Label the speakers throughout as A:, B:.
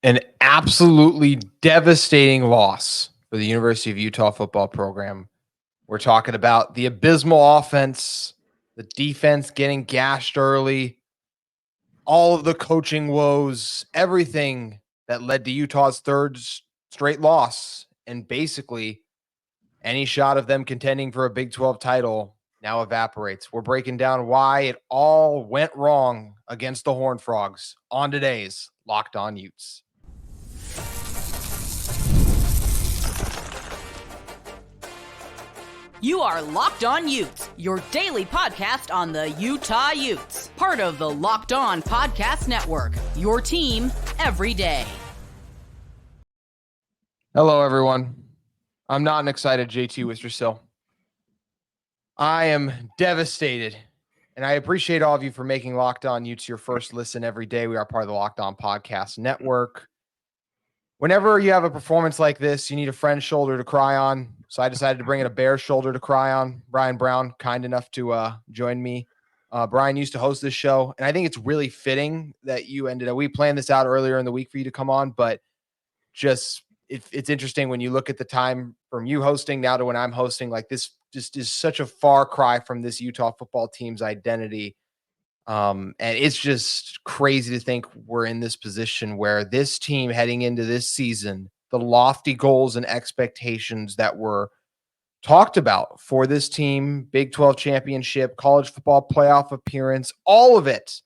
A: An absolutely devastating loss for the University of Utah football program. We're talking about the abysmal offense, the defense getting gashed early, all of the coaching woes, everything that led to Utah's straight loss. And basically, any shot of them contending for a Big 12 title now evaporates. We're breaking down why it all went wrong against the Horned Frogs on today's Locked On Utes.
B: You are Locked On Utes, your daily podcast on the Utah Utes. Part of the Locked On Podcast Network, your team every day.
A: Hello, everyone. I'm not an excited JT Wistrcill. I am devastated, and I appreciate all of you for making Locked On Utes your first listen every day. We are part of the Locked On Podcast Network. Whenever you have a performance like this, you need a friend's shoulder to cry on. So I decided to bring in a bear's shoulder to cry on. Bryan Brown, kind enough to join me. Bryan used to host this show, and I think it's really fitting that you ended up. We planned this out earlier in the week for you to come on, but just it's interesting when you look at the time from you hosting now to when I'm hosting. Like, this just is such a far cry from this Utah football team's identity. And it's just crazy to think we're in this position where this team heading into this season, the lofty goals and expectations that were talked about for this team, Big 12 championship, college football playoff appearance, all of it.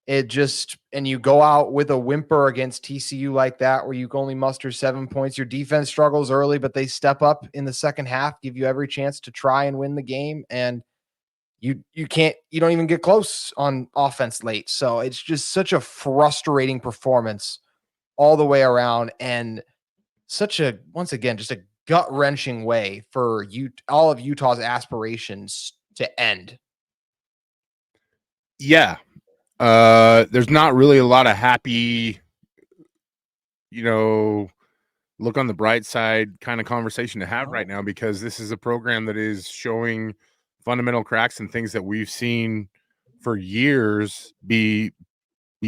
A: And you go out with a whimper against TCU like that, where you can only muster 7 points. Your defense struggles early, but they step up in the second half, give you every chance to try and win the game. And you don't even get close on offense late. So it's just such a frustrating performance all the way around, and once again, just a gut-wrenching way for all of Utah's aspirations to end.
C: Yeah. There's not really a lot of happy, look on the bright side kind of conversation to have right now, because this is a program that is showing fundamental cracks and things that we've seen for years be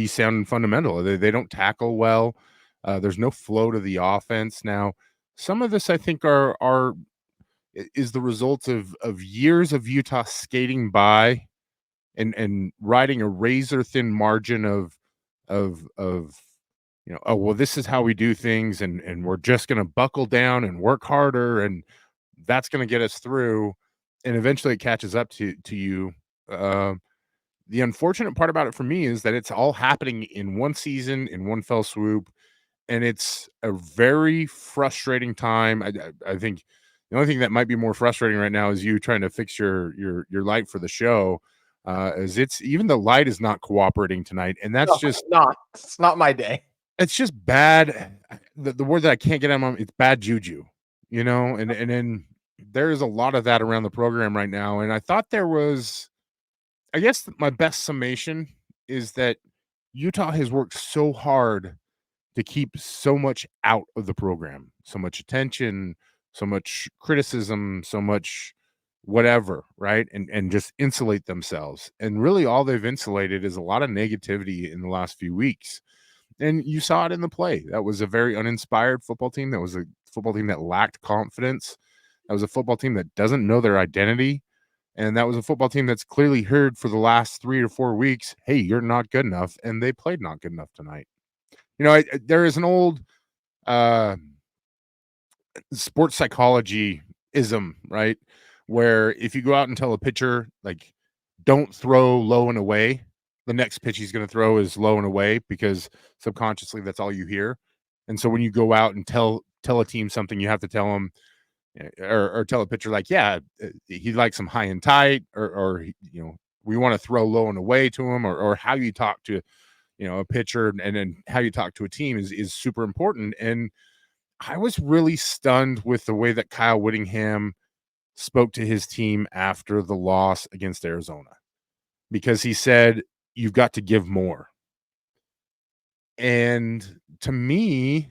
C: sound and fundamental. They don't tackle well. There's no flow to the offense. Now, some of this I think is the result of years of Utah skating by and riding a razor thin margin of oh, well, this is how we do things, and we're just going to buckle down and work harder, and that's going to get us through, and eventually it catches up to you. The unfortunate part about it for me is that it's all happening in one season, in one fell swoop, and it's a very frustrating time. I think the only thing that might be more frustrating right now is you trying to fix your light for the show. As it's even the light is not cooperating tonight, and that's
A: It's not my day.
C: It's just bad. The word that I can't get out of my mouth, it's bad juju, and then there is a lot of that around the program right now. And I thought there was, I guess my best summation is that Utah has worked so hard to keep so much out of the program, so much attention, so much criticism, so much whatever, right? And just insulate themselves. And really all they've insulated is a lot of negativity in the last few weeks. And you saw it in the play. That was a very uninspired football team. That was a football team that lacked confidence. That was a football team that doesn't know their identity. And that was a football team that's clearly heard for the last 3 or 4 weeks, hey, you're not good enough. And they played not good enough tonight. There is an old sports psychology ism, right? Where if you go out and tell a pitcher, like, don't throw low and away, the next pitch he's going to throw is low and away, because subconsciously that's all you hear. And so when you go out and tell a team something, you have to tell them or tell a pitcher, like, yeah, he likes some high and tight, or we want to throw low and away to him, or how you talk to a pitcher, and then how you talk to a team is super important. And I was really stunned with the way that Kyle Whittingham spoke to his team after the loss against Arizona, because he said, you've got to give more. And to me,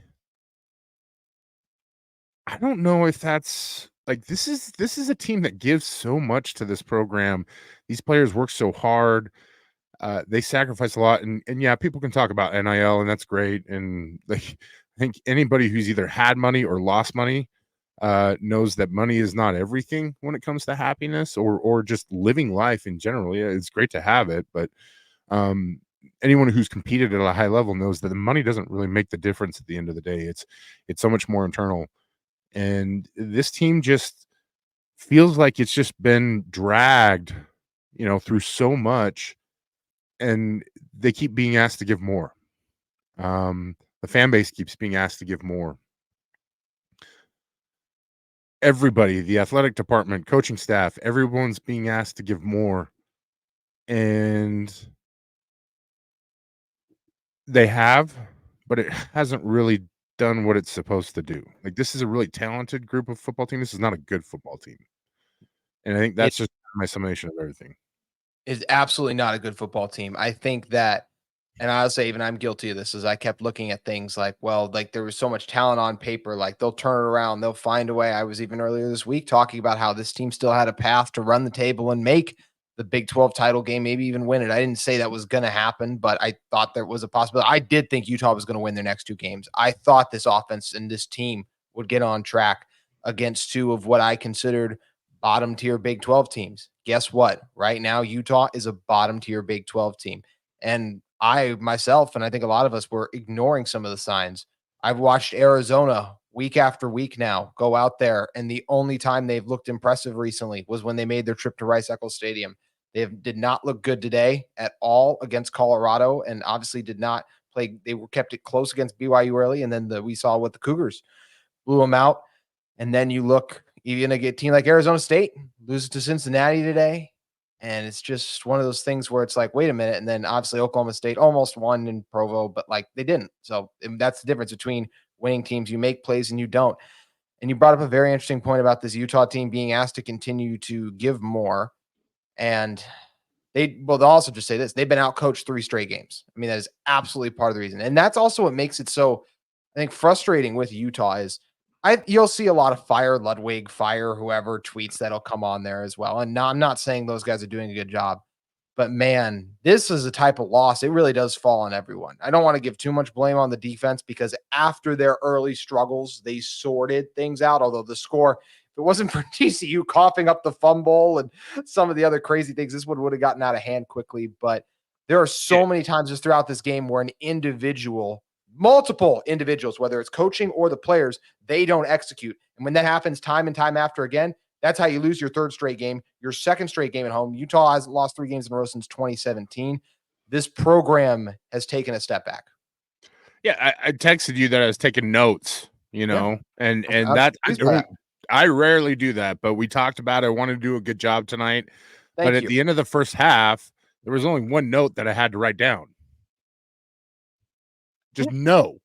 C: I don't know if that's like, this is a team that gives so much to this program. These players work so hard. they sacrifice a lot, and yeah, people can talk about NIL, and that's great. And like, I think anybody who's either had money or lost money knows that money is not everything when it comes to happiness or just living life in general. Yeah, it's great to have it, but anyone who's competed at a high level knows that the money doesn't really make the difference at the end of the day. It's so much more internal, and this team just feels like it's just been dragged, through so much, and they keep being asked to give more. The fan base keeps being asked to give more. Everybody, the athletic department, coaching staff, everyone's being asked to give more. And they have, but it hasn't really done what it's supposed to do. Like, this is a really talented group of football team. This is not a good football team. And I think
A: It
C: that's just my summation of everything.
A: is absolutely not a good football team. I think that, and I'll say even I'm guilty of this, as I kept looking at things like, well, like there was so much talent on paper, like they'll turn it around, they'll find a way. I was even earlier this week talking about how this team still had a path to run the table and make the Big 12 title game, maybe even win it. I didn't say that was going to happen, but I thought there was a possibility. I did think Utah was going to win their next two games. I thought this offense and this team would get on track against two of what I considered bottom tier Big 12 teams. Guess what? Right now, Utah is a bottom tier Big 12 team. And I myself, and I think a lot of us were ignoring some of the signs. I've watched Arizona week after week now go out there, and the only time they've looked impressive recently was when they made their trip to Rice-Eccles Stadium. They did not look good today at all against Colorado, and obviously did not play. They were kept it close against BYU early, and then we saw what the Cougars blew them out. And then you look, you're going to get a team like Arizona State loses to Cincinnati today. And it's just one of those things where it's like, wait a minute. And then obviously Oklahoma State almost won in Provo, but like they didn't. So that's the difference between winning teams. You make plays and you don't. And you brought up a very interesting point about this Utah team being asked to continue to give more. And they'll also just say this: they've been out coached 3 straight games. I mean, that is absolutely part of the reason. And that's also what makes it so, I think, frustrating with Utah is you'll see a lot of fire Ludwig, fire whoever tweets that'll come on there as well. And I'm not saying those guys are doing a good job, but man, this is a type of loss. It really does fall on everyone. I don't want to give too much blame on the defense because after their early struggles, they sorted things out. Although the score, if it wasn't for TCU coughing up the fumble and some of the other crazy things, this would have gotten out of hand quickly. But there are so many times just throughout this game where an individual, multiple individuals, whether it's coaching or the players, they don't execute. And when that happens time and time after again, that's how you lose your 3rd straight game, your 2nd straight game at home. Utah hasn't lost 3 games in a row since 2017. This program has taken a step back.
C: Yeah, I texted you that I was taking notes,
A: Yeah.
C: and
A: I'm
C: that
A: pleased by that.
C: I rarely do that, but we talked about it. I wanted to do a good job tonight. But
A: Thank
C: at
A: you.
C: the end of the first half, there was only one note that I had to write down. Just no,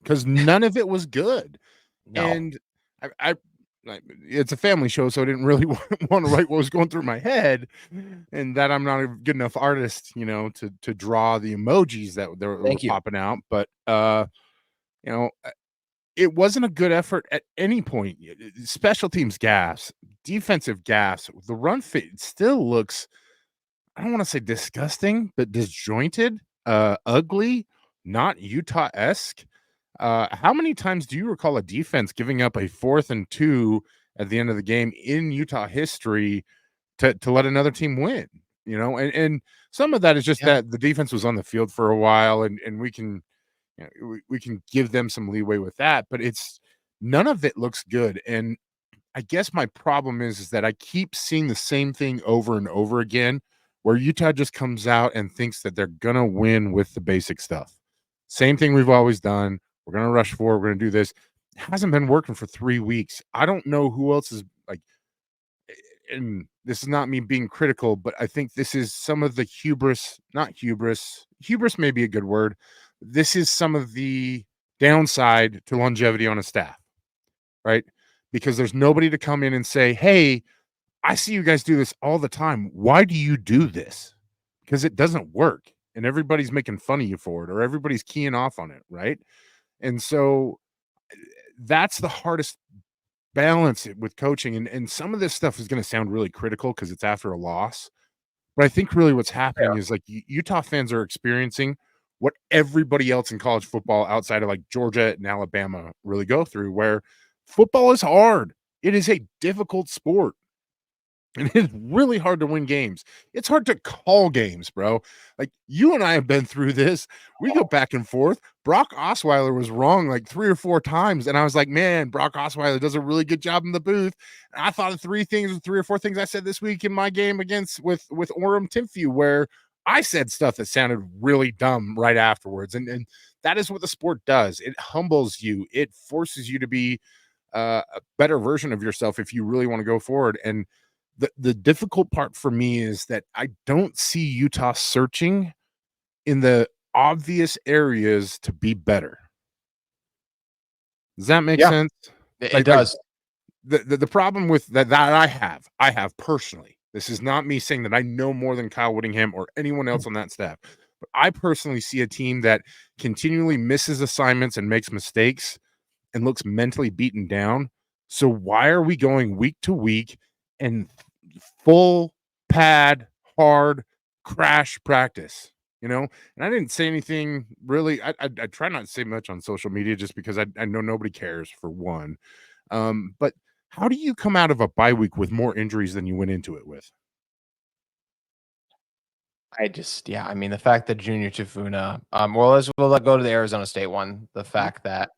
C: because none of it was good.
A: No.
C: And I it's a family show, so I didn't really want to write what was going through my head, and that I'm not a good enough artist, to draw the emojis that were
A: Thank you.
C: popping out. But you know, it wasn't a good effort at any point. Special teams gaffes, defensive gaffes. The run fit still looks, I don't want to say disgusting, but disjointed, ugly, not Utah-esque. How many times do you recall a defense giving up a 4th and 2 at the end of the game in Utah history to let another team win? And some of that is just that the defense was on the field for a while, and we can we can give them some leeway with that, but it's none of it looks good. And I guess my problem is that I keep seeing the same thing over and over again, where Utah just comes out and thinks that they're gonna win with the basic stuff. Same thing we've always done. We're gonna rush forward. We're gonna do this. It hasn't been working for 3 weeks. I don't know who else is like, and this is not me being critical, but I think this is some of the hubris, not hubris. Hubris may be a good word. This is some of the downside to longevity on a staff, right? Because there's nobody to come in and say, hey, I see you guys do this all the time. Why do you do this? Because it doesn't work. And everybody's making fun of you for it, or everybody's keying off on it, right? And so that's the hardest balance with coaching. And some of this stuff is going to sound really critical because it's after a loss. But I think really what's happening
A: Fair.
C: is like Utah fans are experiencing what everybody else in college football outside of like Georgia and Alabama really go through, where football is hard. It is a difficult sport. And it's really hard to win games. It's hard to call games, bro. Like you and I have been through this. We go back and forth. Brock Osweiler was wrong like 3 or 4 times. And I was like, man, Brock Osweiler does a really good job in the booth. And I thought of 3 or 4 things I said this week in my game against with Orem Timpview, where I said stuff that sounded really dumb right afterwards. And that is what the sport does. It humbles you. It forces you to be a better version of yourself if you really want to go forward. And the difficult part for me is that I don't see Utah searching in the obvious areas to be better. Does that make sense?
A: It does.
C: The problem with that I have personally, this is not me saying that I know more than Kyle Whittingham or anyone else on that staff, but I personally see a team that continually misses assignments and makes mistakes and looks mentally beaten down. So why are we going week to week and full pad, hard crash practice? And I didn't say anything really. I try not to say much on social media just because I know nobody cares, for one. But how do you come out of a bye week with more injuries than you went into it with?
A: I mean, the fact that Junior Tafuna, we'll go to the Arizona State one. The fact that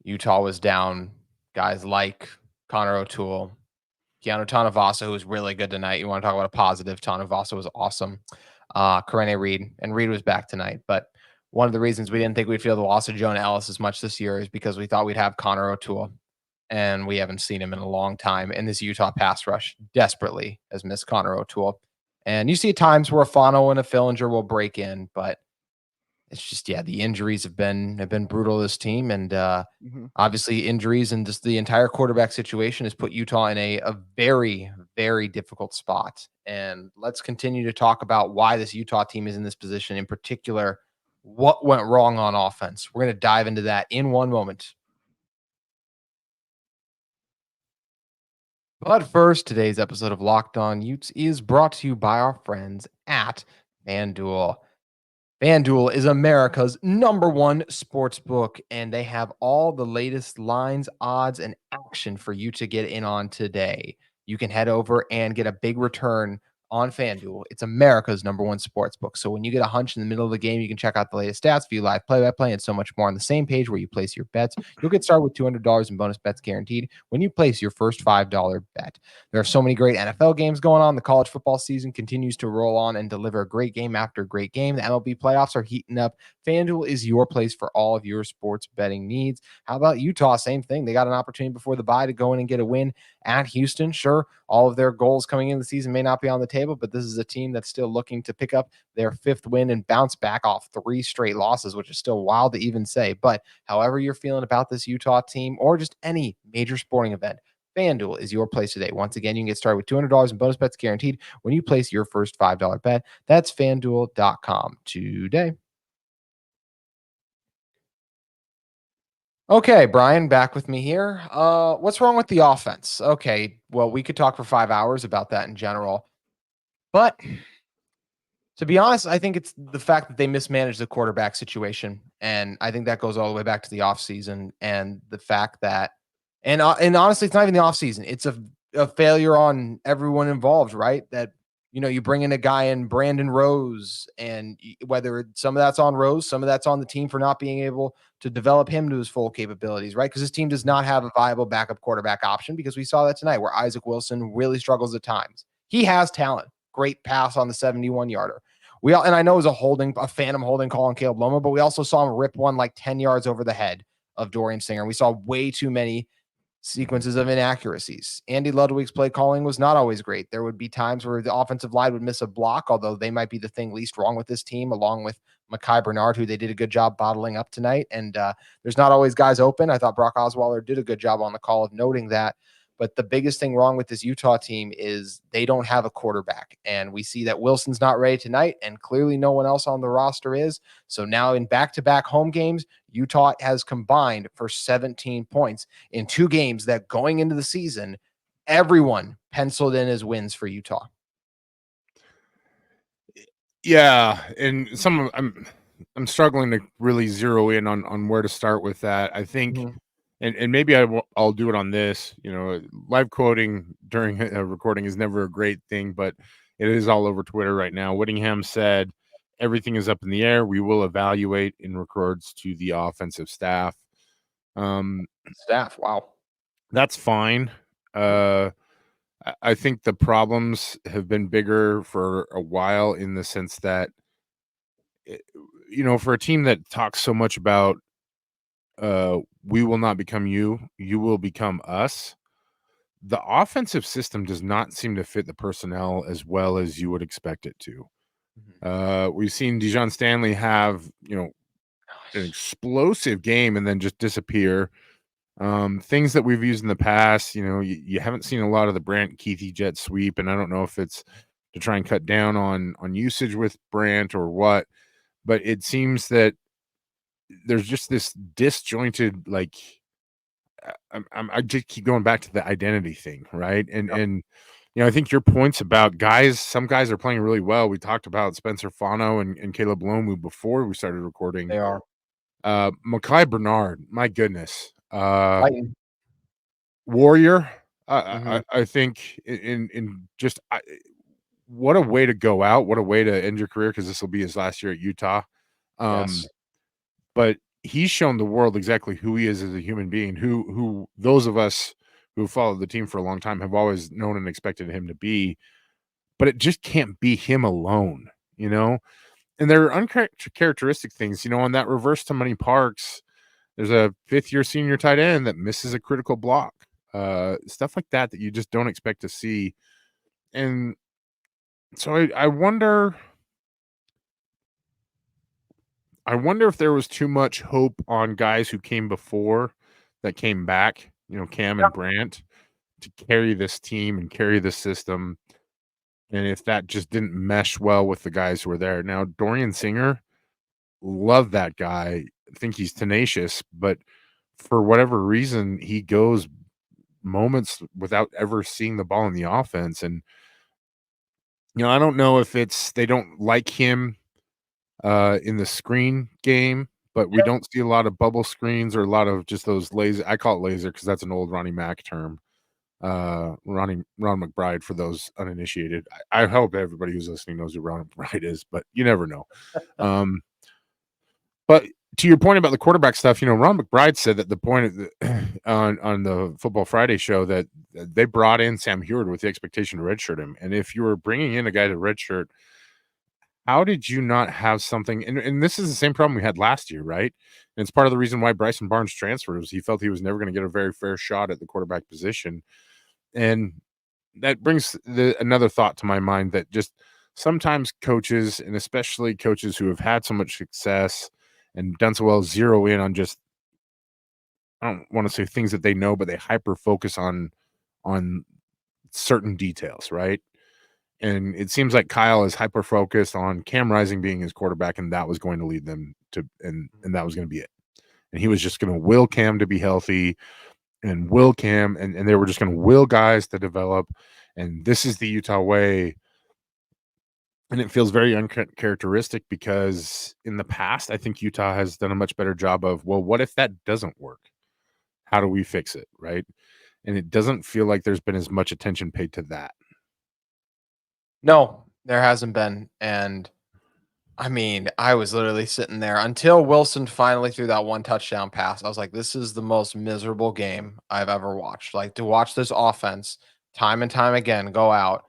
A: Utah was down guys like Connor O'Toole, Keanu Tanavasa, who was really good tonight. You want to talk about a positive? Tanavasa was awesome. Karene Reed, and Reed was back tonight. But one of the reasons we didn't think we'd feel the loss of Jonah Ellis as much this year is because we thought we'd have Connor O'Toole, and we haven't seen him in a long time. And this Utah pass rush desperately has missed Connor O'Toole. And you see times where a Fano and a Fillinger will break in, but it's just, the injuries have been brutal to this team. And obviously injuries and just the entire quarterback situation has put Utah in a very, very difficult spot. And let's continue to talk about why this Utah team is in this position, in particular, what went wrong on offense. We're going to dive into that in one moment. But first, today's episode of Locked On Utes is brought to you by our friends at FanDuel. FanDuel is America's #1 sports book, and they have all the latest lines, odds, and action for you to get in on today. You can head over and get a big return on FanDuel. It's America's #1 sports book. So when you get a hunch in the middle of the game, you can check out the latest stats, view live play-by-play, and so much more on the same page where you place your bets. You'll get started with $200 in bonus bets guaranteed when you place your first $5 bet. There are so many great NFL games going on. The college football season continues to roll on and deliver great game after great game. The MLB playoffs are heating up. FanDuel is your place for all of your sports betting needs. How about Utah? Same thing. They got an opportunity before the bye to go in and get a win at Houston. Sure, all of their goals coming into the season may not be on the table, but this is a team that's still looking to pick up their 5th win and bounce back off 3 straight losses, which is still wild to even say. But however you're feeling about this Utah team or just any major sporting event, FanDuel is your place today. Once again, you can get started with $200 in bonus bets guaranteed when you place your first $5 bet. That's FanDuel.com today. Okay, Brian, back with me here. What's wrong with the offense? Okay, well, we could talk for 5 hours about that in general. But to be honest, I think it's the fact that they mismanaged the quarterback situation. And I think that goes all the way back to the offseason and the fact that, and honestly, it's not even the offseason. It's a failure on everyone involved, right? That, you bring in a guy in Brandon Rose, and whether some of that's on Rose, some of that's on the team for not being able to develop him to his full capabilities, right? Because this team does not have a viable backup quarterback option, because we saw that tonight where Isaac Wilson really struggles at times. He has talent. Great pass on the 71-yarder. And I know it was a phantom holding call on Caleb Loma, but we also saw him rip one like 10 yards over the head of Dorian Singer. We saw way too many sequences of inaccuracies. Andy Ludwig's play calling was not always great. There would be times where the offensive line would miss a block, although they might be the thing least wrong with this team, along with Mekhi Bernard, who they did a good job bottling up tonight. And there's not always guys open. I thought Brock Osweiler did a good job on the call of noting that. But the biggest thing wrong with this Utah team is they don't have a quarterback. And we see that Wilson's not ready tonight, and clearly no one else on the roster is. So now in back-to-back home games, Utah has combined for 17 points in 2 games that, going into the season, everyone penciled in as wins for Utah.
C: Yeah, and I'm struggling to really zero in on where to start with that. I think,
A: Mhm.
C: and maybe I'll do it on this. Live quoting during a recording is never a great thing, but it is all over Twitter right now. Whittingham said, "Everything is up in the air. We will evaluate in regards to the offensive staff." Um,
A: Staff. Wow.
C: that's fine. I think the problems have been bigger for a while in the sense that, eh, for a team that talks so much about, we will not become you, you will become us. The offensive system does not seem to fit the personnel as well as you would expect it to.
A: Mhm.
C: We've seen Dijon Stanley have, an
A: Gosh.
C: explosive game and then just disappear. Things that we've used in the past, you haven't seen a lot of the Brant Keithy jet sweep, and I don't know if it's to try and cut down on usage with Brant or what, but it seems that there's just this disjointed, like, I just keep going back to the identity thing, right?
A: Yep.
C: And I think your points about guys, some guys are playing really well. We talked about Spencer Fano and Caleb Lomu before we started recording.
A: They are
C: Mackay Bernard, my goodness,
A: fighting.
C: warrior.
A: Mhm.
C: I think in just what a way to go out, what a way to end your career, because this will be his last year at Utah.
A: Yes.
C: Um, but he's shown the world exactly who he is as a human being, who those of us who followed the team for a long time have always known and expected him to be. But it just can't be him alone, you know. And there are uncharacteristic things, on that reverse to Money Parks. There's a fifth-year senior tight end that misses a critical block, stuff like that you just don't expect to see. And so I wonder if there was too much hope on guys who came before that came back, Cam
A: Yep.
C: and Brant, to carry this team and carry the system, and if that just didn't mesh well with the guys who were there. Now, Dorian Singer, love that guy. I think he's tenacious, but for whatever reason, he goes moments without ever seeing the ball in the offense. And, I don't know if it's they don't like him in the screen game, but we
A: Yep.
C: don't see a lot of bubble screens or a lot of just those laser. I call it laser because that's an old Ronnie Mack term. Ron McBride for those uninitiated. I hope everybody who's listening knows who Ron McBride is, but you never know. Um, but to your point about the quarterback stuff, Ron McBride said that the point of on the Football Friday show that they brought in Sam Heward with the expectation to redshirt him, and if you were bringing in a guy to redshirt, how did you not have something? And this is the same problem we had last year, right? And it's part of the reason why Bryson Barnes transferred was he felt he was never going to get a very fair shot at the quarterback position. And that brings another thought to my mind that just sometimes coaches, and especially coaches who have had so much success and done so well, zero in on just, I don't want to say things that they know, but they hyper focus on certain details, right? And it seems like Kyle is hyper focused on Cam Rising being his quarterback, and that was going to lead them to, and that was going to be it. And he was just going to will Cam to be healthy and will Cam, and they were just going to will guys to develop. And this is the Utah way. And it feels very uncharacteristic because in the past, I think Utah has done a much better job of, well, what if that doesn't work? How do we fix it? Right. And it doesn't feel like there's been as much attention paid to that.
A: No, there hasn't been, and I mean, I was literally sitting there until Wilson finally threw that one touchdown pass. I was like, this is the most miserable game I've ever watched. Like to watch this offense time and time again go out.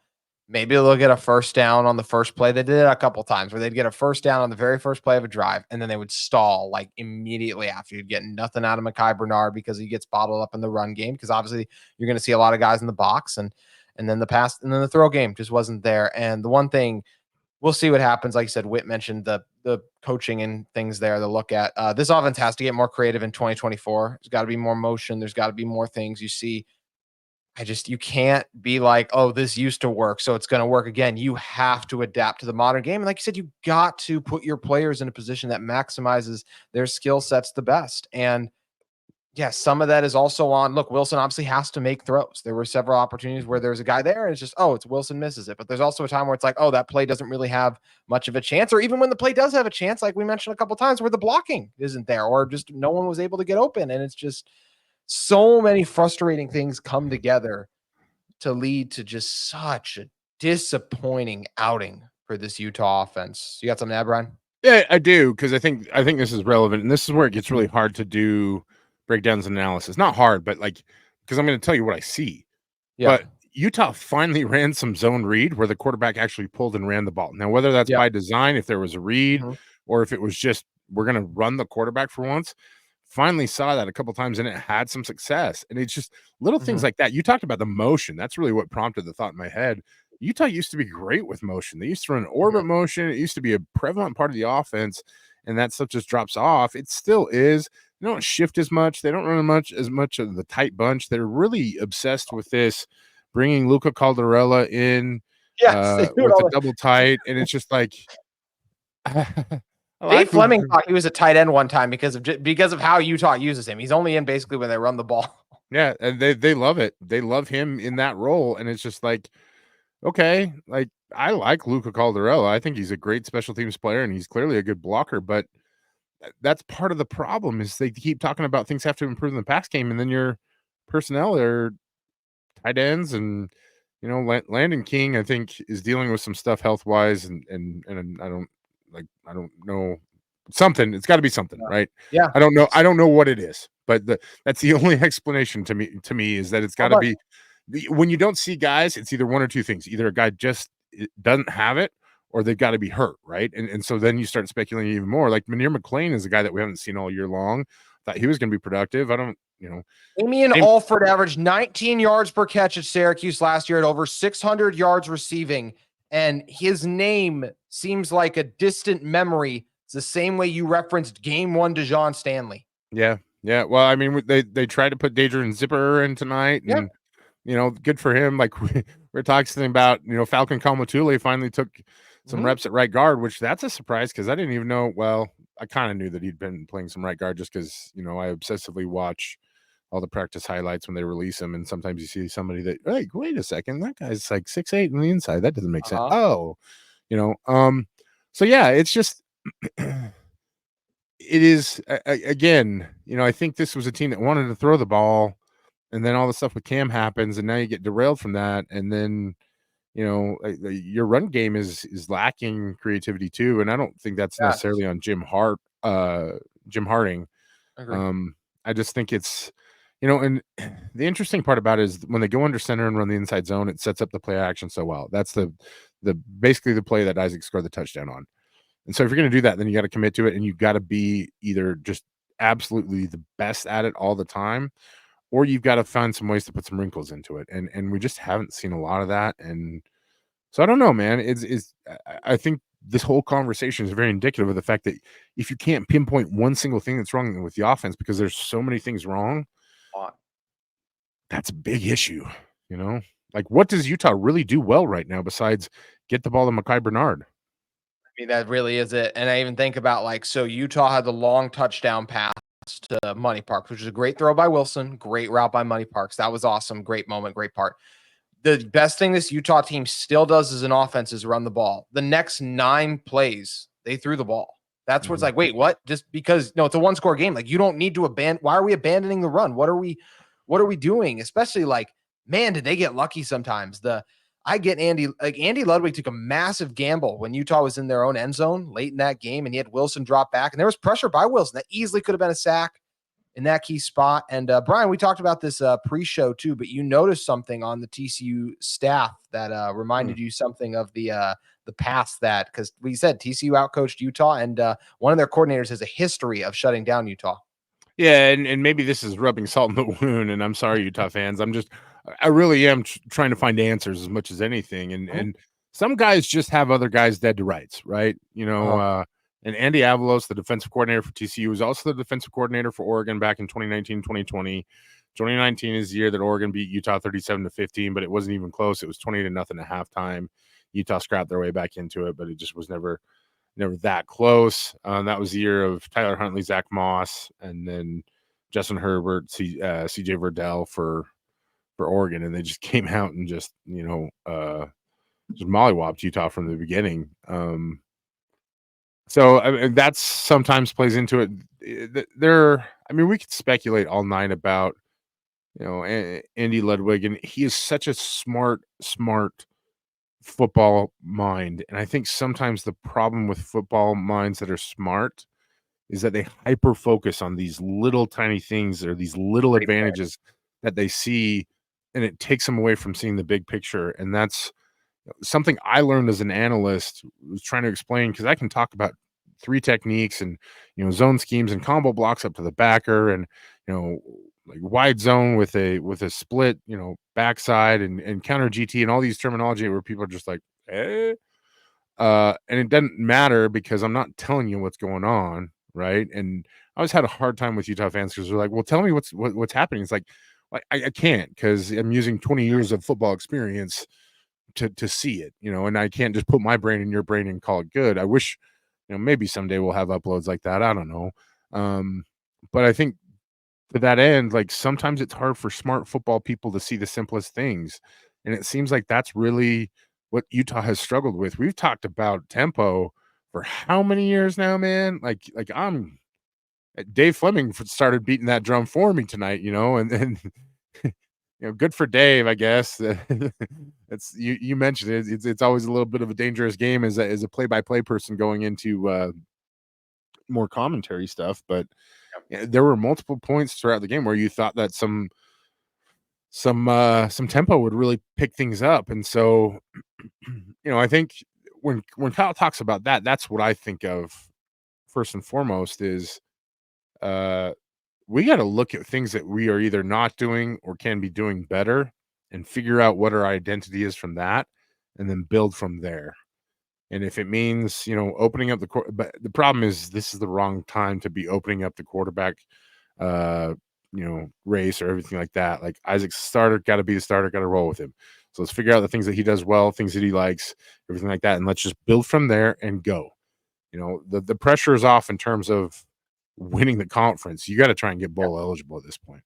A: Maybe they'll get a first down on the first play. They did it a couple times where they'd get a first down on the very first play of a drive, and then they would stall like immediately after. You'd get nothing out of Mekhi Bernard because he gets bottled up in the run game. Because obviously you're going to see a lot of guys in the box, and then the pass and then the throw game just wasn't there. And the one thing we'll see what happens. Like you said, Whit mentioned the coaching and things there to look at. This offense has to get more creative in 2024. There's got to be more motion. There's got to be more things you see. You can't be like, oh, this used to work, so it's going to work again. You have to adapt to the modern game. And like you said, you got to put your players in a position that maximizes their skill sets the best. And Yeah, some of that is also on. Look, Wilson obviously has to make throws. There were several opportunities where there's a guy there and it's just, oh, it's Wilson misses it. But there's also a time where it's like, oh, that play doesn't really have much of a chance. Or even when the play does have a chance, like we mentioned a couple times, where the blocking isn't there or just no one was able to get open. And it's just so many frustrating things come together to lead to just such a disappointing outing for this Utah offense. You got something to add, Brian?
C: Yeah, I do, because I think this is relevant, and this is where it gets really hard to do breakdowns and analysis. Not hard, but like, because I'm going to tell you what I see.
A: Yeah.
C: But Utah finally ran some zone read where the quarterback actually pulled and ran the ball. Now, whether that's
A: Yeah.
C: by design, if there was a read,
A: Mhm.
C: or if it was just we're going to run the quarterback for once, finally saw that a couple times and it had some success. And it's just little things
A: Mhm.
C: like that. You talked about the motion. That's really what prompted the thought in my head. Utah used to be great with motion. They used to run
A: Mhm.
C: orbit motion. It used to be a prevalent part of the offense, and that stuff just drops off. It still is. They don't shift as much. They don't run as much of the tight bunch. They're really obsessed with this, bringing Luca Caldarella in
A: Yes, they do it
C: with
A: all
C: a
A: the
C: double tight, and it's just like I
A: Dave
C: like
A: Fleming
C: Luca.
A: thought he was a tight end one time because of how Utah uses him. He's only in basically when they run the ball.
C: Yeah, and they love it. They love him in that role, and it's just like, okay, like I like Luca Caldarella. I think he's a great special teams player, and he's clearly a good blocker. But that's part of the problem is they keep talking about things have to improve in the pass game, and then your personnel are tight ends, and Landon King I think is dealing with some stuff health wise, and I don't know something. It's got to be something, right?
A: Yeah.
C: I don't know what it is, but that's the only explanation to me is that it's
A: How
C: got to
A: about
C: be when you don't see guys, it's either one or two things. Either a guy just doesn't have it, or they've got to be hurt, right? And so then you start speculating even more. Like Manir McLean is a guy that we haven't seen all year long. Thought he was going to be productive. I don't,
A: Damian
C: same,
A: Alford averaged 19 yards per catch at Syracuse last year at over 600 yards receiving, and his name seems like a distant memory. It's the same way you referenced Game 1 DeJohn Stanley.
C: yeah, yeah. Well, I mean, they tried to put Dadrian Zipper in tonight,
A: Yeah.
C: and good for him. Like we're talking about, Falcon Kalmatule finally took some
A: Mhm.
C: reps at right guard, which that's a surprise because I didn't even know. Well, I kind of knew that he'd been playing some right guard just because I obsessively watch all the practice highlights when they release them, and sometimes you see somebody that, hey, wait a second, that guy's like 6'8" on the inside. That doesn't make sense.
A: Uh-huh.
C: Oh, you know, um, so yeah, it's just it is again, I think this was a team that wanted to throw the ball, and then all the stuff with Cam happens, and now you get derailed from that, and then your run game is lacking creativity too, and I don't think that's
A: Yes.
C: necessarily on Jim Harding.
A: Agree.
C: Um, I just think it's and the interesting part about it is when they go under center and run the inside zone, it sets up the play action so well. That's the basically the play that Isaac scored the touchdown on. And so if you're going to do that, then you got to commit to it, and you got to be either just absolutely the best at it all the time, or you've got to find some ways to put some wrinkles into it. And we just haven't seen a lot of that. And so I don't know, man. I think this whole conversation is very indicative of the fact that if you can't pinpoint one single thing that's wrong with the offense because there's so many things wrong, that's a big issue. Like what does Utah really do well right now besides get the ball to Mekhi Bernard?
A: I mean, that really is it. And I even think about so Utah had the long touchdown pass to Money Parks, which was a great throw by Wilson, great route by Money Parks. That was awesome. Great moment, great part. The best thing this Utah team still does as an offense is run the ball. The next 9 plays, they threw the ball. That's where it's
C: Mhm.
A: like, wait, what? Just because no, it's a one-score game. Like you don't need to abandon. Why are we abandoning the run? What are we doing? Especially man, did they get lucky sometimes? I get Andy Ludwig took a massive gamble when Utah was in their own end zone late in that game, and he had Wilson drop back, and there was pressure by Wilson that easily could have been a sack in that key spot. And Brian, we talked about this pre-show too, but you noticed something on the TCU staff that reminded you something of the past, that because we said TCU outcoached Utah, and one of their coordinators has a history of shutting down Utah.
C: Yeah, and maybe this is rubbing salt in the wound, and I'm sorry, Utah fans. I really am trying to find answers as much as anything,
A: Mhm.
C: and some guys just have other guys dead to rights, right?
A: Uh-huh.
C: And Andy Avalos, the defensive coordinator for TCU, was also the defensive coordinator for Oregon back in 2019, 2020. 2019 is the year that Oregon beat Utah 37-15, but it wasn't even close. It was 20-0 at halftime. Utah scrapped their way back into it, but it just was never that close. That was the year of Tyler Huntley, Zach Moss, and then Justin Herbert, CJ Verdell for Oregon, and they just came out and just just mollywopped Utah from the beginning. So I mean, that's sometimes plays into it. We could speculate all night about Andy Ludwig, and he is such a smart football mind. And I think sometimes the problem with football minds that are smart is that they hyper focus on these little tiny things or these little advantages that they see, and it takes them away from seeing the big picture. And that's something I learned as an analyst, was trying to explain, because I can talk about 3 techniques and zone schemes and combo blocks up to the backer, and like wide zone with a split backside and counter GT and all these terminology where people are just like and it doesn't matter because I'm not telling you what's going on, right? And I always had a hard time with Utah fans because they're like, well, tell me what's happening. It's like I can't, because I'm using 20 years of football experience to see it, and I can't just put my brain in your brain and call it good. I wish, maybe someday we'll have uploads like that. I don't know. But I think to that end, like sometimes it's hard for smart football people to see the simplest things. And it seems like that's really what Utah has struggled with. We've talked about tempo for how many years now, man? Like Dave Fleming started beating that drum for me tonight, and then good for Dave, I guess. It's you mentioned it. It's always a little bit of a dangerous game as a play-by-play person going into more commentary stuff. But there were multiple points throughout the game where you thought that some tempo would really pick things up. And so, I think when Kyle talks about that, that's what I think of first and foremost is we got to look at things that we are either not doing or can be doing better and figure out what our identity is from that, and then build from there. And if it means, opening up but the problem is this is the wrong time to be opening up the quarterback, race or everything like that. Like Isaac's starter, got to be the starter, got to roll with him. So let's figure out the things that he does well, things that he likes, everything like that. And let's just build from there and go. The pressure is off in terms of winning the conference. You got to try and get bowl eligible at this point.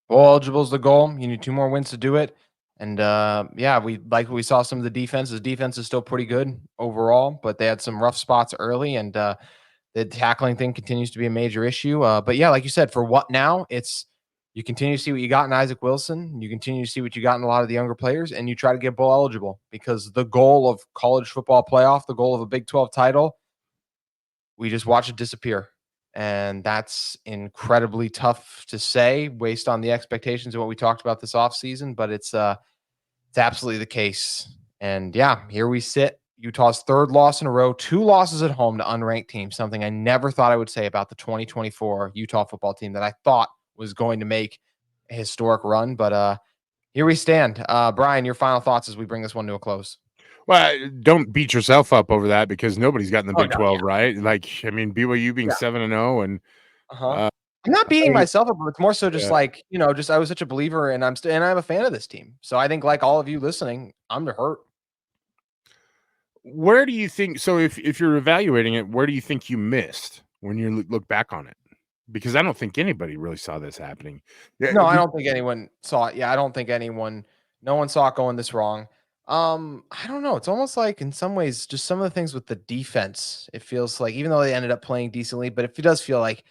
A: Bowl eligible is the goal. You need 2 more wins to do it. And we saw some of the defenses. Defense is still pretty good overall, but they had some rough spots early, and the tackling thing continues to be a major issue. But yeah, like you said, for what now? It's you continue to see what you got in Isaac Wilson, you continue to see what you got in a lot of the younger players, and you try to get bowl eligible, because the goal of college football playoff, the goal of a Big 12 title, we just watch it disappear. And that's incredibly tough to say based on the expectations of what we talked about this offseason, but it's absolutely the case. And yeah, here we sit. Utah's 3rd loss in a row, 2 losses at home to unranked teams, something I never thought I would say about the 2024 Utah football team that I thought was going to make a historic run. But here we stand. Brian, your final thoughts as we bring this one to a close.
C: Well, don't beat yourself up over that, because nobody's gotten the Big
A: No,
C: 12, right? Like, I mean, BYU being 7-0 and
A: I'm not beating myself up, but it's more so just
C: Yeah.
A: I was such a believer, and I'm a fan of this team. So I think, like all of you listening, I'm hurt.
C: Where do you think, so if you're evaluating it, where do you think you missed when you look back on it? Because I don't think anybody really saw this happening.
A: No, I don't think anyone saw it. Yeah, I don't think no one saw it going this wrong. I don't know. It's almost like in some ways, just some of the things with the defense, it feels like, even though they ended up playing decently, but it does feel like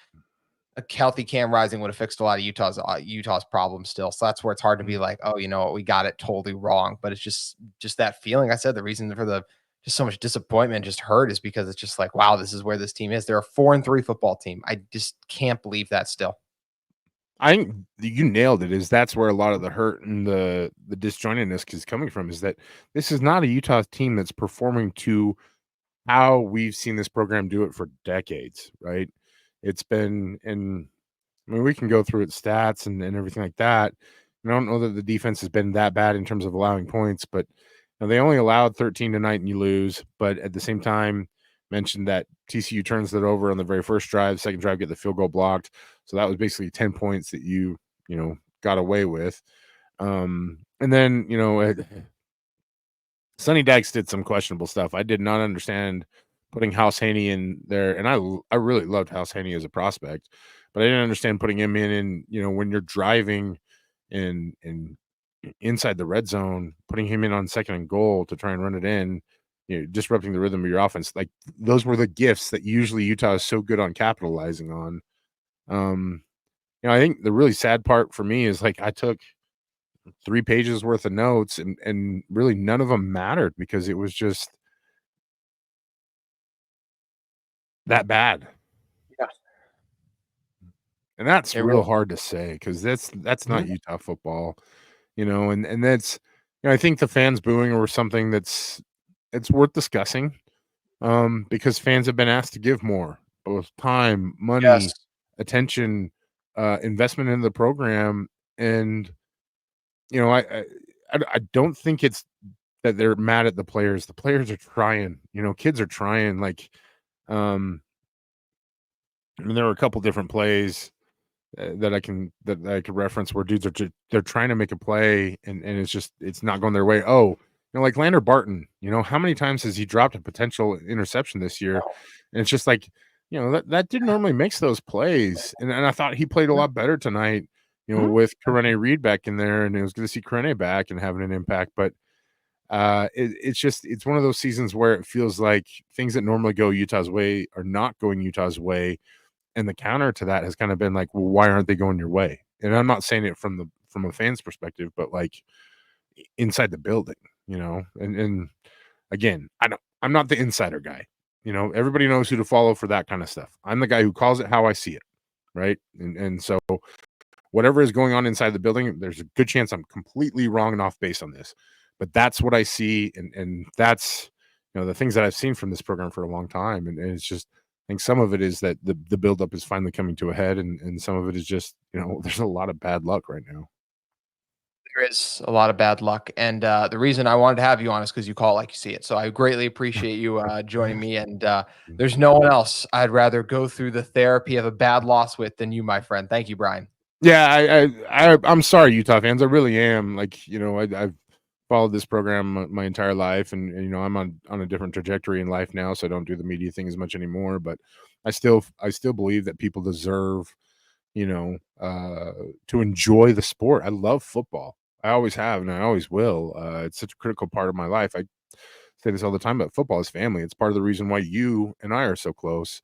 A: a healthy Cam Rising would have fixed a lot of Utah's problems still. So that's where it's hard to be like, oh, you know what, we got it totally wrong. But it's just that feeling. I said the reason for just so much disappointment, just hurt, is because it's just like, wow, this is where this team is. They're a 4-3 football team. I just can't believe that still.
C: I think you nailed it. That's where a lot of the hurt and the disjointedness is coming from, is that this is not a Utah team that's performing to how we've seen this program do it for decades, right? It's been, and I mean, we can go through its stats and everything like that. I don't know that the defense has been that bad in terms of allowing points, but they only allowed 13 tonight and you lose. But at the same time, mentioned that TCU turns it over on the very first drive, second drive, get the field goal blocked. So that was basically 10 points that you got away with. And then, Sonny Dykes did some questionable stuff. I did not understand putting House Haney in there. And I really loved House Haney as a prospect, but I didn't understand putting him in, when you're driving and inside the red zone, putting him in on 2nd and goal to try and run it in, disrupting the rhythm of your offense. Like, those were the gifts that usually Utah is so good on capitalizing on. I think the really sad part for me is, like, I took 3 pages worth of notes and really none of them mattered because it was just that bad.
A: Yeah.
C: And that's
A: It
C: real
A: was.
C: hard to say because that's not
A: Mhm.
C: Utah football, and that's, I think the fans booing were something it's worth discussing, because fans have been asked to give more, both time,
A: Yes.
C: money, attention, investment in the program, and I don't think it's that they're mad at the players. The players are trying, kids are trying. Like, um, I mean, there were a couple different plays that I could reference where dudes they're trying to make a play and it's not going their way. Oh, like Lander Barton, how many times has he dropped a potential interception this year? And it's just like, that dude normally makes those plays. And I thought he played a lot better tonight,
A: Mhm.
C: with Karene Reed back in there, and it was good to see Karene back and having an impact. But it's one of those seasons where it feels like things that normally go Utah's way are not going Utah's way, and the counter to that has kind of been like, well, why aren't they going your way? And I'm not saying it from a fan's perspective, but like inside the building, and again, I'm not the insider guy. Everybody knows who to follow for that kind of stuff. I'm the guy who calls it how I see it, right? And so whatever is going on inside the building, there's a good chance I'm completely wrong and off base on this. But that's what I see, and that's the things that I've seen from this program for a long time. And it's just, I think some of it is that the buildup is finally coming to a head, and some of it is just, there's a lot of bad luck right now.
A: There is a lot of bad luck, and the reason I wanted to have you on is because you call it like you see it. So I greatly appreciate you joining me. And there's no one else I'd rather go through the therapy of a bad loss with than you, my friend. Thank you, Brian.
C: Yeah, I'm sorry, Utah fans. I really am. Like, I've followed this program my entire life, and I'm on a different trajectory in life now, so I don't do the media thing as much anymore. But I still believe that people deserve, to enjoy the sport. I love football. I always have, and I always will. It's such a critical part of my life. I say this all the time, but football is family. It's part of the reason why you and I are so close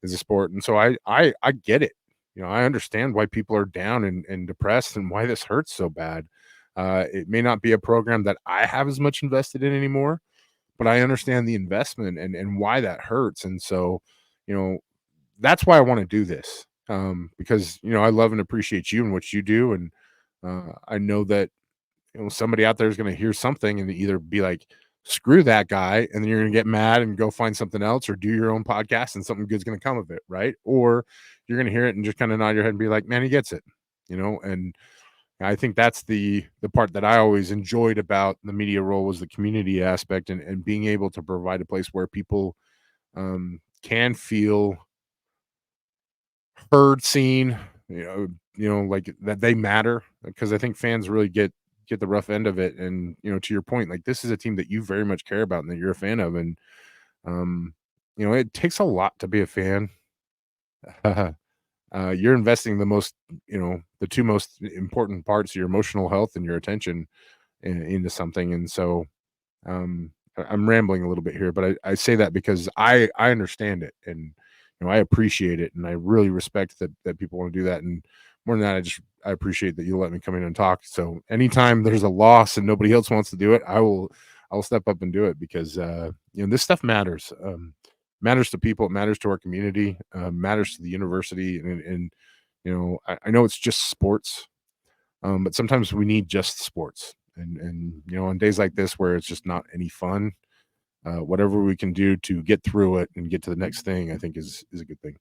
C: as a sport. And so I get it. I understand why people are down and depressed and why this hurts so bad. It may not be a program that I have as much invested in anymore, but I understand the investment and why that hurts. And so, you know, that's why I want to do this. Because I love and appreciate you and what you do. And I know that somebody out there is going to hear something and either be like, screw that guy, and then you're going to get mad and go find something else or do your own podcast and something good's going to come of it, right? Or you're going to hear it and just kind of nod your head and be like, man, he gets it, and I think that's the part that I always enjoyed about the media role was the community aspect and being able to provide a place where people can feel heard, seen, like that they matter, because I think fans really get the rough end of it. And to your point, like, this is a team that you very much care about and that you're a fan of, and it takes a lot to be a fan. You're investing the two most important parts of your emotional health and your attention into something. And so I'm rambling a little bit here, but I say that because I understand it, and I appreciate it, and I really respect that people want to do that. And more than that, I appreciate that you let me come in and talk. So anytime there's a loss and nobody else wants to do it, I'll step up and do it, because this stuff matters. Matters to people, it matters to our community, matters to the university, and I know it's just sports, but sometimes we need just sports. And on days like this where it's just not any fun, whatever we can do to get through it and get to the next thing, I think is a good thing.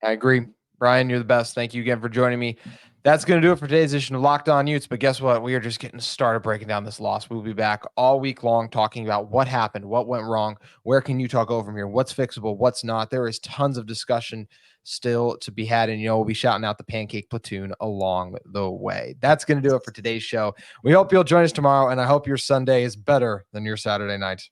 A: I agree. Brian, you're the best. Thank you again for joining me. That's going to do it for today's edition of Locked On Utes. But guess what? We are just getting started breaking down this loss. We'll be back all week long talking about what happened, what went wrong, where can Utah go from here, what's fixable, what's not. There is tons of discussion still to be had. And, we'll be shouting out the pancake platoon along the way. That's going to do it for today's show. We hope you'll join us tomorrow. And I hope your Sunday is better than your Saturday night.